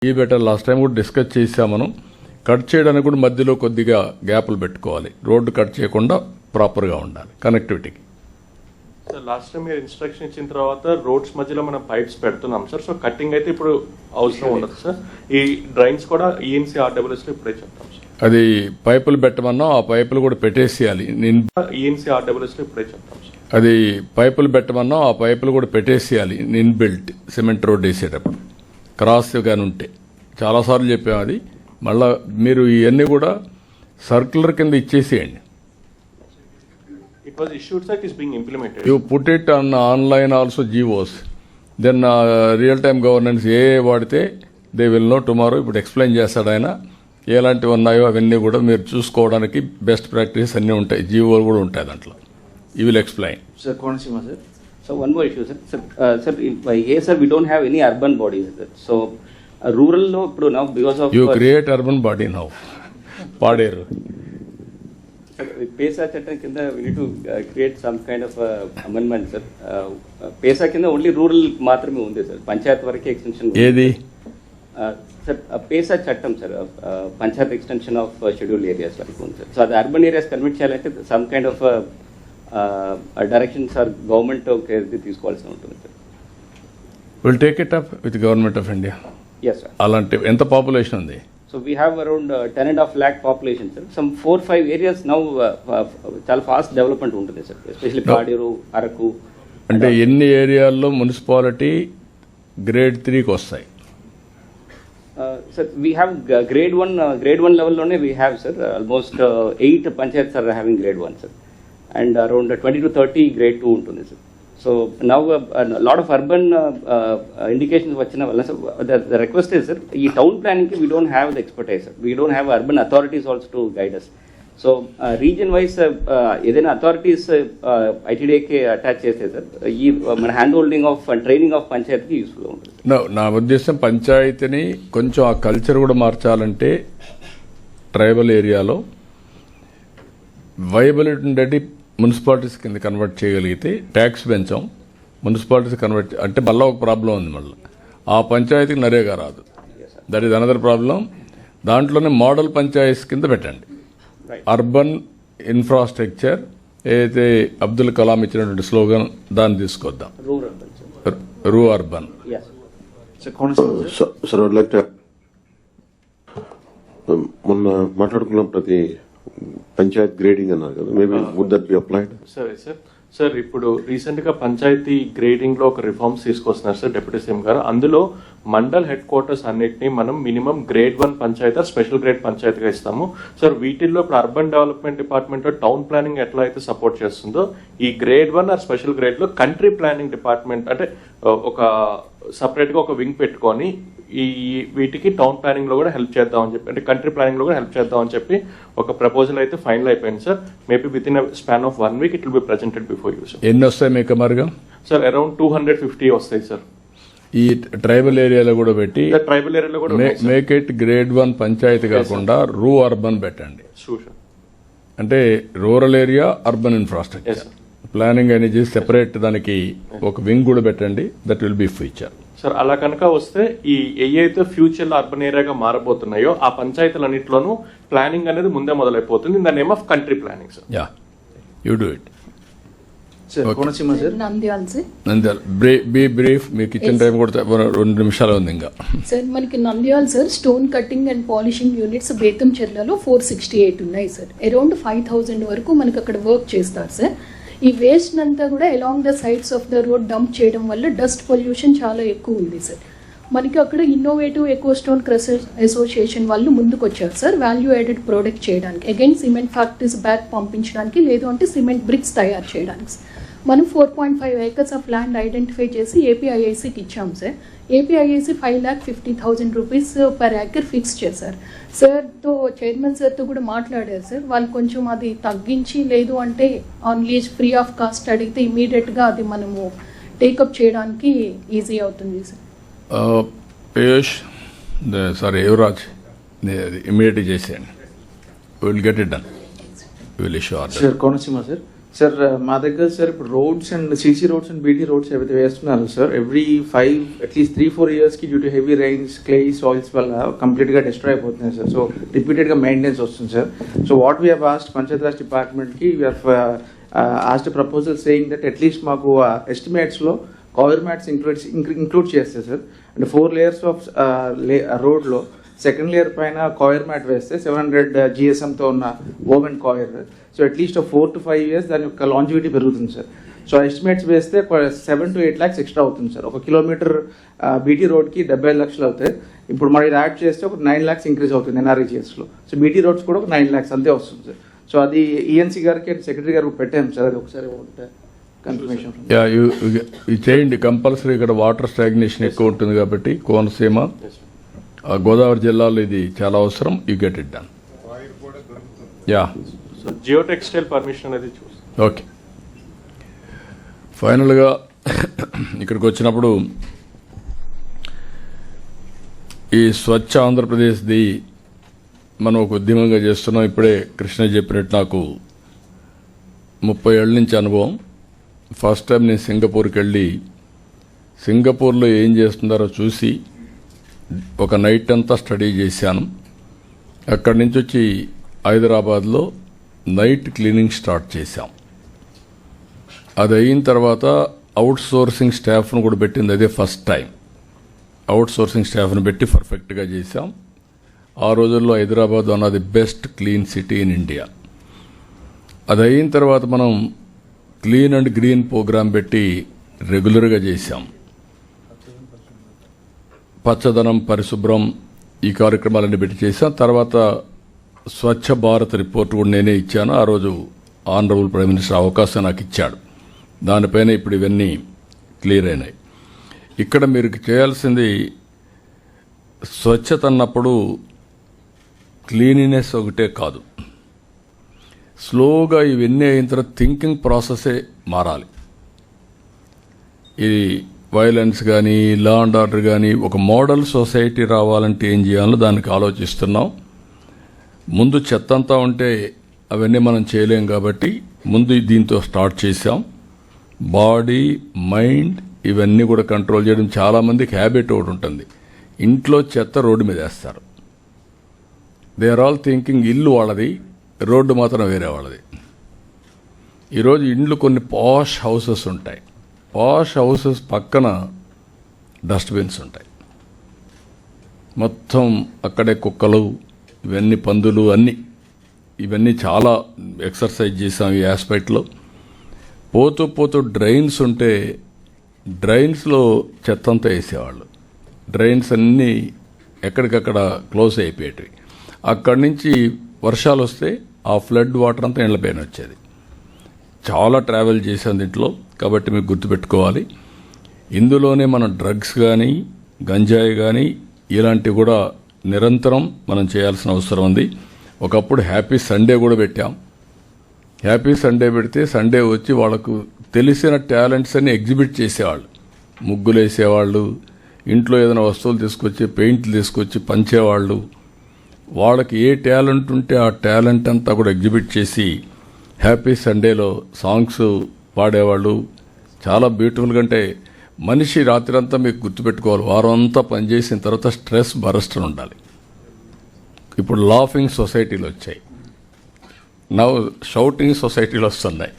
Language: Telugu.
ఈ బెటర్ లాస్ట్ టైం కూడా డిస్కస్ చేసాం మనం. కట్ చేయడానికి కూడా మధ్యలో కొద్దిగా గ్యాప్లు పెట్టుకోవాలి. రోడ్డు కట్ చేయకుండా ప్రాపర్గా ఉండాలి కనెక్టివిటీకి. సార్ లాస్ట్ టైం మీరు ఇన్స్ట్రక్షన్ ఇచ్చిన తర్వాత రోడ్స్ మధ్యలో మనం పైప్స్ పెడుతున్నాం సార్. సో కటింగ్ అయితే ఇప్పుడు అవసరం ఉండదు సార్. ఈ డ్రైన్స్ కూడా ఈఎన్సీ ఆర్డబ్ల్యూఎస్ లో ఇప్పుడే చెప్తాం సార్. అది పైపులు పెట్టమన్నా ఆ పైపులు కూడా పెట్టేసేయాలి. ఈఎన్సీ ఆర్డబ్ల్యూఎస్ లో ఇప్పుడే చెప్తాం సార్. అది పైపులు పెట్టమన్నా ఆ పైపులు కూడా పెట్టేసేయాలి. ఇన్బిల్ట్ సిమెంట్ రోడ్ వేసేటప్పుడు క్రాస్ కానీ ఉంటే చాలాసార్లు చెప్పాము. అది మళ్ళా మీరు ఇవన్నీ కూడా సర్క్యులర్ కింద ఇచ్చేసేయండి. It was issued, sir. It is being implemented. You put it on online also GOs. Then real-time governance ఏ వాడితే దే విల్ నో టుమారో. ఇప్పుడు ఎక్స్ప్లెయిన్ చేస్తాడు ఆయన ఎలాంటివి ఉన్నాయో అవన్నీ కూడా మీరు చూసుకోవడానికి బెస్ట్ ప్రాక్టీస్ అన్నీ ఉంటాయి. జీవోలు కూడా ఉంటాయి దాంట్లో. You will explain. Sir, Konasima, sir. So one more issue, sir. Sir, here, sir, we don't have any urban bodies, sir. So rural lo now because of You create urban body now. Paderu. PESA చట్టం కింద we need to create some kind of amendment, sir. PESA కింద ఓన్లీ రూరల్ మాత్రమే ఉంది సార్. పంచాయత్ వరకే ఎక్స్టెన్షన్ ఏది సార్? PESA చట్టం sir, Panchayat extension of schedule areas వరకు ఉంది సార్. సో అది అర్బన్ ఏరియాస్ కన్వర్ట్ చేయాలంటే some kind of direction sir government తీసుకోవాల్సి ఉంటుంది sir. Will take it up with government of India. Yes, sir. అలాంటి ఎంత పాపులేషన్ ఉంది? So we have around 10.5 lakh population, sir. Some 4-5 areas now చాలా ఫాస్ట్ డెవలప్మెంట్ ఉంటుంది సార్, ఎస్పెషల్లీ పాడేరు, అరకు. అంటే ఎన్ని ఏరియాల్లో మున్సిపాలిటీ గ్రేడ్ 3కి వస్తాయి? సార్ వీ హ్యావ్ గ్రేడ్ 1 లెవెల్లోనే we have sir almost 8 panchayats are having grade 1 sir, and around 20 to 30 grade 2 ఉంటుంది sir. So now lot of urban indications వచ్చిన వల్ల the request is, sir, ఈ టౌన్ ప్లానింగ్కి we don't have the expertise sir. We don't have urban authorities also to guide us. So region wise ఏదైనా అథారిటీస్ ఐటీడీఏకి అటాచ్ చేస్తే సార్ ఈ మన hand holding of training of పంచాయత్కి యూస్ఫుల్గా ఉంటుంది. నా ఉద్దేశం పంచాయతీని కొంచెం ఆ కల్చర్ కూడా మార్చాలంటే ట్రైబల్ ఏరియాలో వైబిలిటీ ఉండేది మున్సిపాలిటీస్ కింద కన్వర్ట్ చేయగలిగితే ట్యాక్స్ పెంచాం, మున్సిపాలిటీస్ కన్వర్ట్ అంటే మళ్ళీ ఒక ప్రాబ్లం ఉంది. మళ్ళీ ఆ పంచాయతీకి నరేగా రాదు. That is another problem. దాంట్లోనే మోడల్ పంచాయతీస్ కింద పెట్టండి. అర్బన్ ఇన్ఫ్రాస్ట్రక్చర్ ఏదైతే అబ్దుల్ కలాం ఇచ్చినటువంటి స్లోగన్ దాన్ని తీసుకొద్దాం. రూ అర్బన్. సార్ లైక్ మొన్న మాట్లాడుకున్నాం ప్రతి పంచాయత్ గ్రేడింగ్ అన్నారు కదా, maybe would that be applied? సరే సార్. సార్ ఇప్పుడు రీసెంట్ గా పంచాయతీ గ్రేడింగ్ లో ఒక రిఫార్మ్స్ తీసుకొస్తున్నారు సార్ డిప్యూటీ సీఎం గారు. అందులో మండల్ హెడ్ క్వార్టర్స్ అన్నిటినీ మనం minimum grade 1 panchayati, special grade పంచాయతీగా ఇస్తాము సార్. వీటిల్లో ఇప్పుడు urban development department town planning ఎట్లా అయితే సపోర్ట్ చేస్తుందో, ఈ గ్రేడ్ 1 ఆర్ స్పెషల్ గ్రేడ్ లో కంట్రీ ప్లానింగ్ డిపార్ట్మెంట్ అంటే ఒక సపరేట్ గా ఒక వింగ్ పెట్టుకొని ఈ వీటికి టౌన్ ప్లానింగ్ లో కూడా హెల్ప్ చేద్దామని చెప్పి, అంటే కంట్రీ ప్లానింగ్ లో కూడా హెల్ప్ చేద్దామని చెప్పి ఒక ప్రపోజల్ అయితే ఫైనల్ అయిపోయింది sir. Maybe with in span of 1 week it will be presented before you sir. ఎన్ని వస్తాయి మీకు మరుగా? సార్ అరౌండ్ 250 వస్తాయి సార్. ఈ ట్రైబల్ ఏరియాలో కూడా పెట్టి ట్రైబల్ ఏరియాలో కూడా మేక్ ఇట్ గ్రేడ్ 1 పంచాయతీ కాకుండా రూ అర్బన్ పెట్టండి. అంటే rural area urban infrastructure planning అనేది సెపరేట్ దానికి ఒక వింగ్ కూడా పెట్టండి. That will be future sir. అలా కనుక వస్తే ఈ ఏవైతే ఫ్యూచర్ లో అర్బన్ ఏరియాగా మారబోతున్నాయో ఆ పంచాయతీలన్నింటిలోనూ ప్లానింగ్ అనేది ముందే మొదలైపోతుంది in the name of country planning sir. Yeah, you do it. Konasima, sir. Nandyal sir. Nandyal be brief. మీకు ఇచ్చిన టైం కూడా 2 నిమిషాలు ఉంది ఇంకా. సార్ మనకి Nandyal sir stone cutting and polishing units బేతంచెర్లలో 468 ఉన్నాయి సార్. అరౌండ్ 5,000 వరకు మనకి అక్కడ వర్క్ చేస్తారు సార్. ఈ వేస్ట్ అంతా కూడా along the sides of the road dump చేయడం వల్ల డస్ట్ పొల్యూషన్ చాలా ఎక్కువ ఉంది సార్. మనకి అక్కడ innovative eco stone crushers association వాళ్ళు ముందుకు వచ్చారు సార్ వాల్యూ యాడెడ్ ప్రోడక్ట్ చేయడానికి, అగైన్ సిమెంట్ ఫ్యాక్టరీస్ బ్యాక్ పంపించడానికి, లేదు అంటే సిమెంట్ బ్రిక్స్ తయారు చేయడానికి. మనం 4.5 acres ఆఫ్ ల్యాండ్ ఐడెంటిఫై చేసి ఏపీఐఐసికి ఇచ్చాం sir. APIIC 5,50,000 rupees per acre fix చేశారు. సార్తో చైర్మన్ సార్తో కూడా మాట్లాడారు సార్. వాళ్ళు కొంచెం అది తగ్గించి లేదు అంటే on lease free of cost అడిగితే ఇమీడియట్గా అది మనము టేకప్ చేయడానికి ఈజీ అవుతుంది సార్. పీయూష్ సారీ యువరాజ్ ఇమీడియట్గా చేసేయండి. Will get it done. Will issue order. Sir, Konasima, sir. Sir మా దగ్గర సార్ ఇప్పుడు roads and CC roads and BT roads ఏవైతే వేస్తున్నారు సార్ ఎవ్రీ 5 అట్లీస్ట్ 3-4 ఇయర్స్కి due to heavy rains clay soils వల్ల కంప్లీట్గా డిస్ట్రాయ్ అయిపోతున్నాయి సార్. సో రిపీటెడ్గా మెయింటెనెన్స్ వస్తుంది sir. So what we have asked panchayat raj డిపార్ట్మెంట్కి we have asked proposal saying that at least మాకు ఎస్టిమేట్స్లో కవర్ మ్యాట్స్ ఇంక్లూడ్ చేస్తే సార్ అంటే 4 లేయర్స్ ఆఫ్ రోడ్లో సెకండ్ లేయర్ పైన కాయిర్ మ్యాట్ వేస్తే 700 GSMతో ఉన్న woven coir. So at least 4 to 5 years దాని యొక్క లాంజివిటీ పెరుగుతుంది సార్. సో ఎస్టిమేట్స్ వేస్తే 7 to 8 lakhs ఎక్స్ట్రా అవుతుంది సార్. 1 kilometer బీటీ రోడ్కి 75 లక్షలు అవుతాయి. ఇప్పుడు మనం ఇది యాడ్ చేస్తే ఒక 9 lakhs ఇంక్రీజ్ అవుతుంది NREGSలో. సో బీటీ రోడ్స్ కూడా ఒక 9 lakhs అంతే వస్తుంది సార్. సో అది ఈఎన్సీ గారికి సెక్రటరీ గారికి పెట్టాము సార్. అది ఒకసారి కన్ఫర్మేషన్ చేయండి కంపల్సరీ. ఇక్కడ వాటర్ స్టాగ్నేషన్ ఎక్కువ ఉంటుంది కాబట్టి కోనసీమ గోదావరి జిల్లాలో ఇది చాలా అవసరం. You get it done. Yeah so Jio textile permission అనేది చూస్తాం. ఓకే. ఫైనల్గా ఇక్కడికి వచ్చినప్పుడు ఈ స్వచ్ఛ ఆంధ్రప్రదేశ్ది మనం ఒక ఉద్యమంగా చేస్తున్నాం. ఇప్పుడే కృష్ణ చెప్పినట్టు నాకు 30 ఏళ్ళ నుంచి అనుభవం. ఫస్ట్ టైం నేను సింగపూర్కి వెళ్ళి సింగపూర్లో ఏం చేస్తున్నారో చూసి ఒక నైట్ అంతా స్టడీ చేశాను. అక్కడి నుంచి వచ్చి హైదరాబాద్లో నైట్ క్లీనింగ్ స్టార్ట్ చేశాం. అది అయిన తర్వాత అవుట్ సోర్సింగ్ స్టాఫ్ను కూడా పెట్టింది. అదే ఫస్ట్ టైం అవుట్ సోర్సింగ్ స్టాఫ్ను పెట్టి పర్ఫెక్ట్గా చేశాం. ఆ రోజుల్లో Hyderabad one of the best clean city in India. అది అయిన తర్వాత మనం క్లీన్ అండ్ గ్రీన్ ప్రోగ్రాం పెట్టి రెగ్యులర్గా చేశాం. పచ్చదనం, పరిశుభ్రం ఈ కార్యక్రమాలన్నీ పెట్టి చేశాం. తర్వాత స్వచ్ఛ భారత్ రిపోర్ట్ కూడా నేనే ఇచ్చాను. ఆ రోజు ఆనరబుల్ ప్రైమ్ మినిస్టర్ అవకాశం నాకు ఇచ్చాడు. దానిపైన ఇప్పుడు ఇవన్నీ క్లియర్ అయినాయి. ఇక్కడ మీరు చేయాల్సింది స్వచ్ఛత అన్నప్పుడు క్లీనినెస్ ఒకటే కాదు, స్లోగా ఇవన్నీ అయిన తర్వాత థింకింగ్ ప్రాసెసే మారాలి. ఇది వైలెన్స్ కానీ లా అండ్ ఆర్డర్ కానీ ఒక మోడల్ సొసైటీ రావాలంటే ఏం చేయాలో దానికి ఆలోచిస్తున్నాం. ముందు చెత్త అంతా ఉంటే అవన్నీ మనం చేయలేం కాబట్టి ముందు దీంతో స్టార్ట్ చేశాం. బాడీ, మైండ్ ఇవన్నీ కూడా కంట్రోల్ చేయడం. చాలామందికి హ్యాబిట్ ఒకటి ఉంటుంది, ఇంట్లో చెత్త రోడ్డు మీద వేస్తారు. దే ఆర్ ఆల్ థింకింగ్ ఇల్లు వాళ్ళది, రోడ్డు మాత్రం వేరే వాళ్ళది. ఈరోజు ఇండ్లు కొన్ని పాష్ హౌసెస్ ఉంటాయి. పాష్ హౌసెస్ పక్కన డస్ట్బిన్స్ ఉంటాయి. మొత్తం అక్కడే కుక్కలు, ఇవన్నీ పందులు, అన్నీ ఇవన్నీ చాలా ఎక్సర్సైజ్ చేసాం ఈ ఆస్పెక్ట్లో. పోతూ పోతూ డ్రైన్స్ ఉంటే డ్రైన్స్లో చెత్త అంతా వేసేవాళ్ళు. డ్రైన్స్ అన్నీ ఎక్కడికక్కడ క్లోజ్ అయిపోయేటివి. అక్కడి నుంచి వర్షాలు వస్తే ఆ ఫ్లడ్ వాటర్ అంతా ఇళ్లపైన వచ్చేది. చాలా ట్రావెల్ చేశాం దీంట్లో, కాబట్టి మీకు గుర్తుపెట్టుకోవాలి. ఇందులోనే మనం డ్రగ్స్ కానీ గంజాయి కానీ ఇలాంటివి కూడా నిరంతరం మనం చేయాల్సిన అవసరం ఉంది. ఒకప్పుడు హ్యాపీ సండే కూడా పెట్టాం. హ్యాపీ సండే పెడితే సండే వచ్చి వాళ్ళకు తెలిసిన టాలెంట్స్ అన్ని ఎగ్జిబిట్ చేసేవాళ్ళు. ముగ్గులు వేసేవాళ్ళు, ఇంట్లో ఏదైనా వస్తువులు తీసుకొచ్చి పెయింట్లు తీసుకొచ్చి పంచేవాళ్ళు. వాళ్ళకి ఏ టాలెంట్ ఉంటే ఆ టాలెంట్ అంతా కూడా ఎగ్జిబిట్ చేసి హ్యాపీ సండేలో సాంగ్స్ పాడేవాళ్ళు. చాలా బ్యూటిఫుల్గా. అంటే మనిషి రాత్రంతా మీకు గుర్తుపెట్టుకోవాలి, వారం అంతా పనిచేసిన తర్వాత స్ట్రెస్ బరస్ట్ ఉండాలి. ఇప్పుడు లాఫింగ్ సొసైటీలు వచ్చాయి, నవ్ షౌటింగ్ సొసైటీలు వస్తున్నాయి.